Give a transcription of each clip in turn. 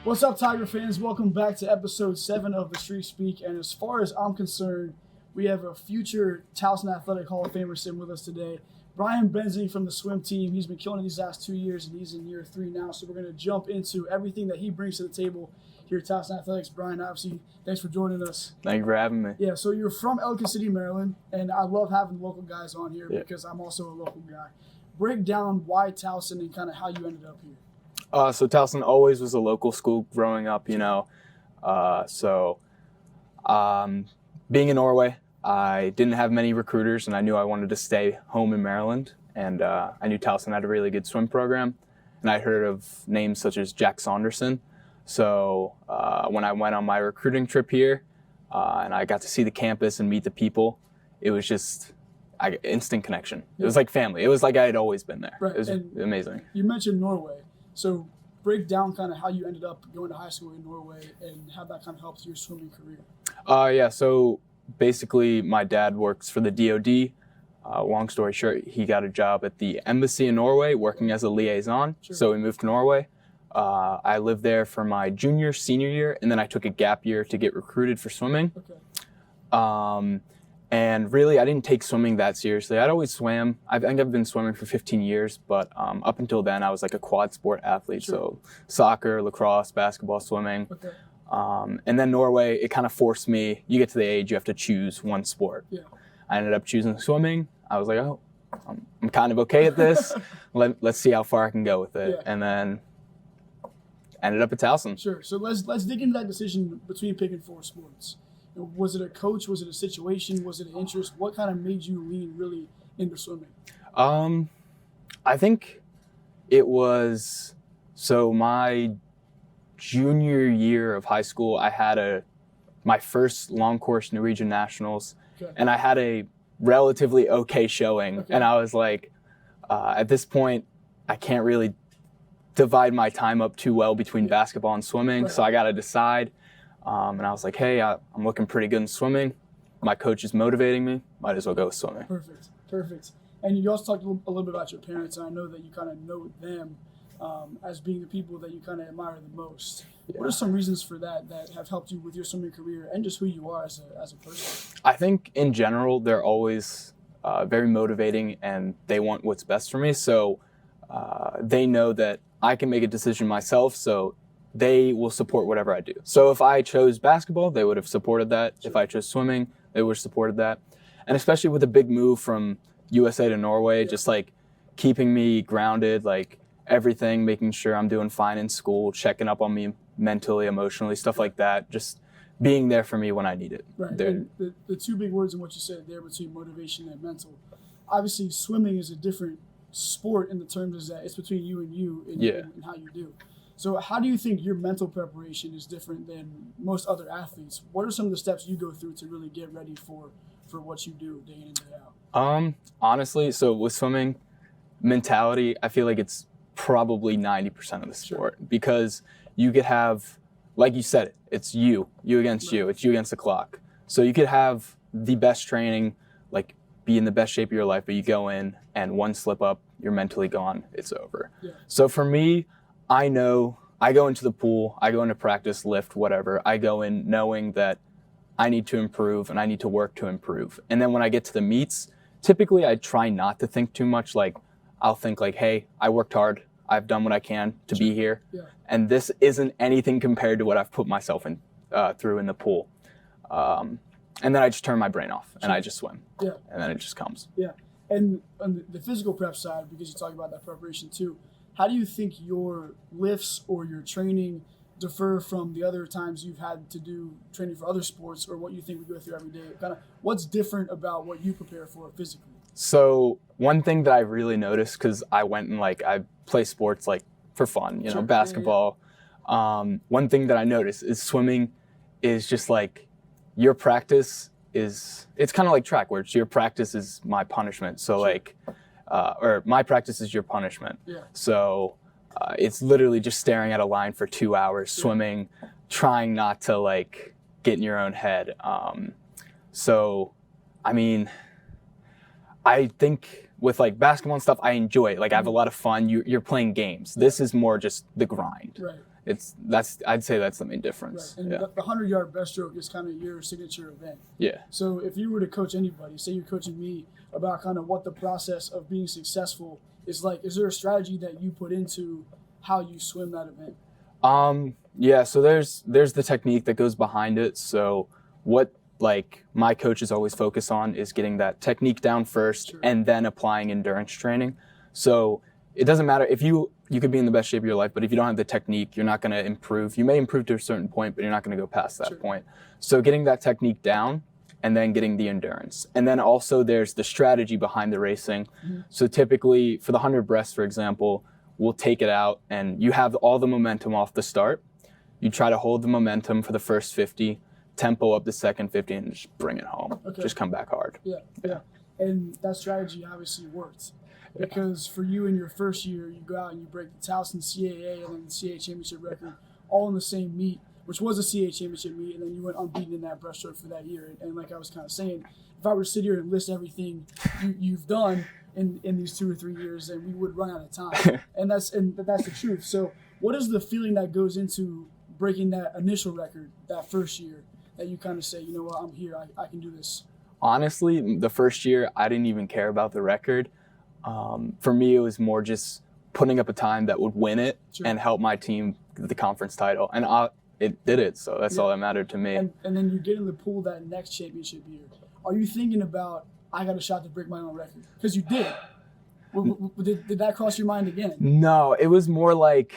What's up, Tiger fans? Welcome back to episode 7 of The Street Speak. And as far as I'm concerned, we have a future Towson Athletic Hall of Famer sitting with us today. Benzing from the swim team. He's been killing it these last 2 years, and he's in year 3 now. So we're going to jump into everything that he brings to the table here at Towson Athletics. Brian, obviously, thanks for joining us. Thank you for having me. Yeah, so you're from Ellicott City, Maryland, and I love having local guys on here because I'm also a local guy. Break down why Towson and kind of how you ended up here. So Towson always was a local school growing up, you know. Being in Norway, I didn't have many recruiters, and I knew I wanted to stay home in Maryland. And I knew Towson had a really good swim program, and I heard of names such as Jack Saunderson. So when I went on my recruiting trip here, and I got to see the campus and meet the people, it was just instant connection. It was like family. It was like I had always been there. Right. It was amazing. You mentioned Norway. So break down kind of how you ended up going to high school in Norway and how that kind of helped your swimming career. So basically my dad works for the DOD. Long story short, he got a job at the embassy in Norway working as a liaison. Sure. So we moved to Norway. I lived there for my junior, senior year, and then I took a gap year to get recruited for swimming. Okay. And really, I didn't take swimming that seriously. I'd always swam. I think I've been swimming for 15 years, but up until then, I was like a quad sport athlete. Sure. So soccer, lacrosse, basketball, swimming. Okay. And then Norway, it kind of forced me, you get to the age you have to choose one sport. Yeah. I ended up choosing swimming. I was like, oh, I'm kind of okay at this. Let's see how far I can go with it. Yeah. And then ended up at Towson. Sure. So let's dig into that decision between picking 4 sports. Was it a coach? Was it a situation? Was it an interest? What kind of made you lean really into swimming? I think it was, so my junior year of high school, I had my first long course Norwegian Nationals, okay. And I had a relatively okay showing. Okay. And I was like, at this point, I can't really divide my time up too well between basketball and swimming, right. So I got to decide. And I was like, hey, I'm looking pretty good in swimming. My coach is motivating me. Might as well go with swimming. Perfect. And you also talked a little bit about your parents, and I know that you kind of know them as being the people that you kind of admire the most. Yeah. What are some reasons for that have helped you with your swimming career and just who you are as a person? I think in general, they're always very motivating, and they want what's best for me. So they know that I can make a decision myself, so they will support whatever I do. So if I chose basketball, they would have supported that. Sure. If I chose swimming, they would have supported that. And especially with a big move from USA to Norway, yeah. Just like keeping me grounded, like everything, making sure I'm doing fine in school, checking up on me mentally, emotionally, stuff like that. Just being there for me when I need it. Right. And the 2 big words in what you said there between motivation and mental. Obviously, swimming is a different sport in the terms that it's between you and how you do. So how do you think your mental preparation is different than most other athletes? What are some of the steps you go through to really get ready for what you do day in and day out? Honestly, so with swimming, mentality, I feel like it's probably 90% of the sport. Sure. Because you could have, like you said, it's you against right. It's you against the clock. So you could have the best training, like be in the best shape of your life, but you go in and one slip up, you're mentally gone, it's over. Yeah. So for me, I know I go into the pool, I go into practice, lift, whatever. I go in knowing that I need to improve and I need to work to improve. And then when I get to the meets, typically I try not to think too much. Like I'll think like, hey, I worked hard. I've done what I can to be here. Yeah. And this isn't anything compared to what I've put myself in through in the pool. And then I just turn my brain off and I just swim. Yeah. And then it just comes. Yeah. And on the physical prep side, because you talk about that preparation too, how do you think your lifts or your training differ from the other times you've had to do training for other sports, or what you think we go through every day? Kind of what's different about what you prepare for physically? So one thing that I really noticed, because I went and I play sports for fun, you know, basketball. Yeah. One thing that I noticed is swimming is just your practice it's kind of like track, where it's your practice is my punishment. So or my practice is your punishment. Yeah. So it's literally just staring at a line for 2 hours, swimming, trying not to get in your own head. So, I mean, I think with basketball and stuff, I enjoy it. I have a lot of fun. You're playing games. This is more just the grind. Right. I'd say that's the main difference. Right. And the 100-yard breaststroke is kind of your signature event. Yeah. So if you were to coach anybody, say you're coaching me about kind of what the process of being successful is like, is there a strategy that you put into how you swim that event? Yeah, so there's the technique that goes behind it. So what like my coaches always focus on is getting that technique down first, Sure. and then applying endurance training. So it doesn't matter if you could be in the best shape of your life, but if you don't have the technique, you're not going to improve. You may improve to a certain point, but you're not going to go past that Sure. point. So getting that technique down and then getting the endurance. And then also there's the strategy behind the racing. Mm-hmm. So typically for the 100 breast, for example, we'll take it out and you have all the momentum off the start. You try to hold the momentum for the first 50, tempo up the second 50, and just bring it home. Okay. Just come back hard. Yeah. And that strategy obviously worked. Because for you in your first year, you go out and you break the Towson CAA and then the CAA championship record all in the same meet, which was a CAA championship meet, and then you went unbeaten in that breaststroke for that year. And like I was kind of saying, if I were to sit here and list everything you've done in these 2 or 3 years, then we would run out of time. and that's the truth. So what is the feeling that goes into breaking that initial record that first year that you kind of say, you know what, I'm here, I can do this? Honestly, the first year, I didn't even care about the record. For me, it was more just putting up a time that would win it Sure. and help my team get the conference title. And it did it, so that's all that mattered to me. And then you get in the pool that next championship year. Are you thinking about, I got a shot to break my own record? Because you did. Did that cross your mind again? No, it was more like,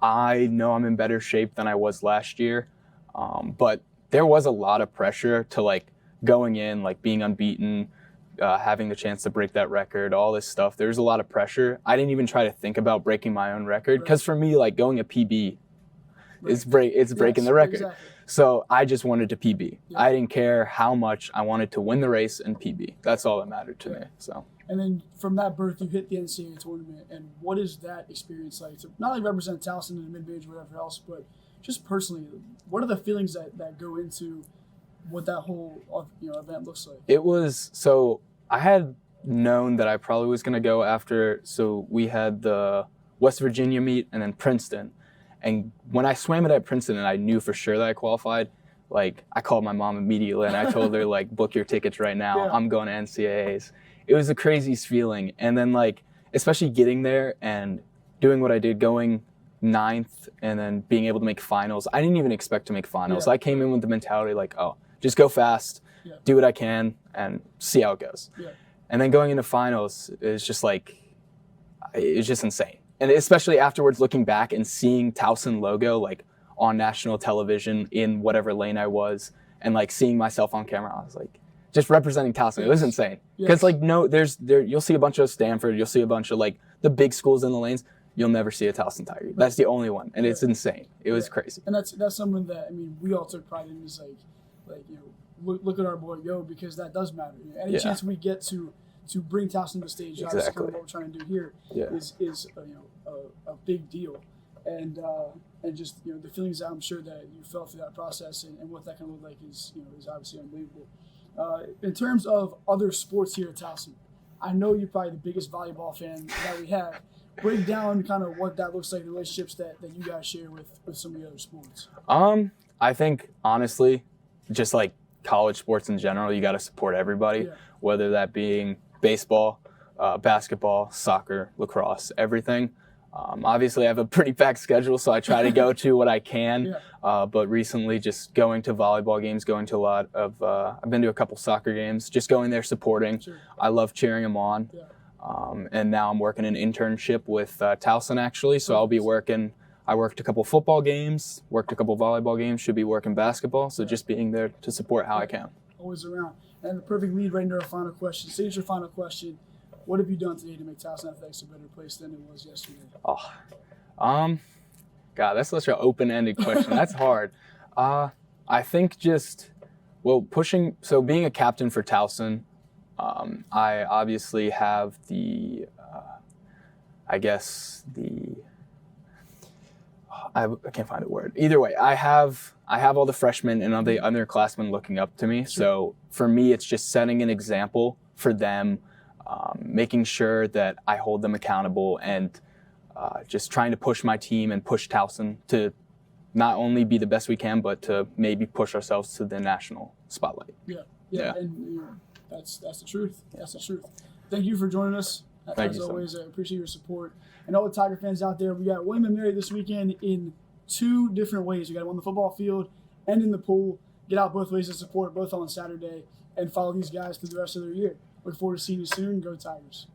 I know I'm in better shape than I was last year. But there was a lot of pressure to like going in, like being unbeaten, having the chance to break that record, all this stuff. There's a lot of pressure. I didn't even try to think about breaking my own record because for me, like going a PB is breaking the record. Exactly. So I just wanted to PB. Yeah. I didn't care how much. I wanted to win the race and PB. That's all that mattered to me. So. And then from that berth, you hit the NCAA tournament. And what is that experience like to not only represent Towson in the mid-major or whatever else, but just personally, what are the feelings that go into what that whole event looks like? It was, so I had known that I probably was going to go after, so we had the West Virginia meet and then Princeton. And when I swam it at Princeton and I knew for sure that I qualified, like I called my mom immediately and I told her like, book your tickets right now. Yeah. I'm going to NCAAs. It was the craziest feeling. And then like, especially getting there and doing what I did, going 9th and then being able to make finals. I didn't even expect to make finals. Yeah. I came in with the mentality like, oh, just go fast, do what I can and see how it goes. Yeah. And then going into finals is just like, it's just insane. And especially afterwards looking back and seeing Towson logo like on national television in whatever lane I was and like seeing myself on camera, I was like, just representing Towson. It was insane. Because like you'll see a bunch of Stanford, you'll see a bunch of like the big schools in the lanes. You'll never see a Towson Tiger. That's the only one, and it's insane. It was crazy. And that's something that we all took pride in. Is like look at our boy Yo, because that does matter. Any chance we get to bring Towson to the stage, that's kind of what we're trying to do here. Is a big deal, and just the feelings that I'm sure that you felt through that process and what that can look like is obviously unbelievable. In terms of other sports here at Towson, I know you're probably the biggest volleyball fan that we have. Break down kind of what that looks like, the relationships that you guys share with some of the other sports. I think, honestly, just like college sports in general, you got to support everybody, whether that being baseball, basketball, soccer, lacrosse, everything. Obviously, I have a pretty packed schedule, so I try to go to what I can. But recently, just going to volleyball games, going to a lot of I've been to a couple soccer games, just going there supporting. I love cheering them on. And now I'm working an internship with Towson, actually. So I'll be working. I worked a couple football games, worked a couple volleyball games, should be working basketball. So just being there to support how I can. Always around. And the perfect lead right into our final question. Signature final question. What have you done today to make Towson Athletics a better place than it was yesterday? God, that's such an open-ended question. That's hard. I think pushing. So being a captain for Towson, I obviously have I can't find a word. Either way, I have all the freshmen and all the underclassmen looking up to me. So for me, it's just setting an example for them, making sure that I hold them accountable and just trying to push my team and push Towson to not only be the best we can, but to maybe push ourselves to the national spotlight. Yeah. And that's the truth. That's the truth. Thank you for joining us. Thank As you so always, I appreciate your support. And all the Tiger fans out there, we got William and Mary this weekend in 2 different ways. We got them on the football field and in the pool. Get out both ways to support, both on Saturday, and follow these guys through the rest of their year. Look forward to seeing you soon. Go Tigers.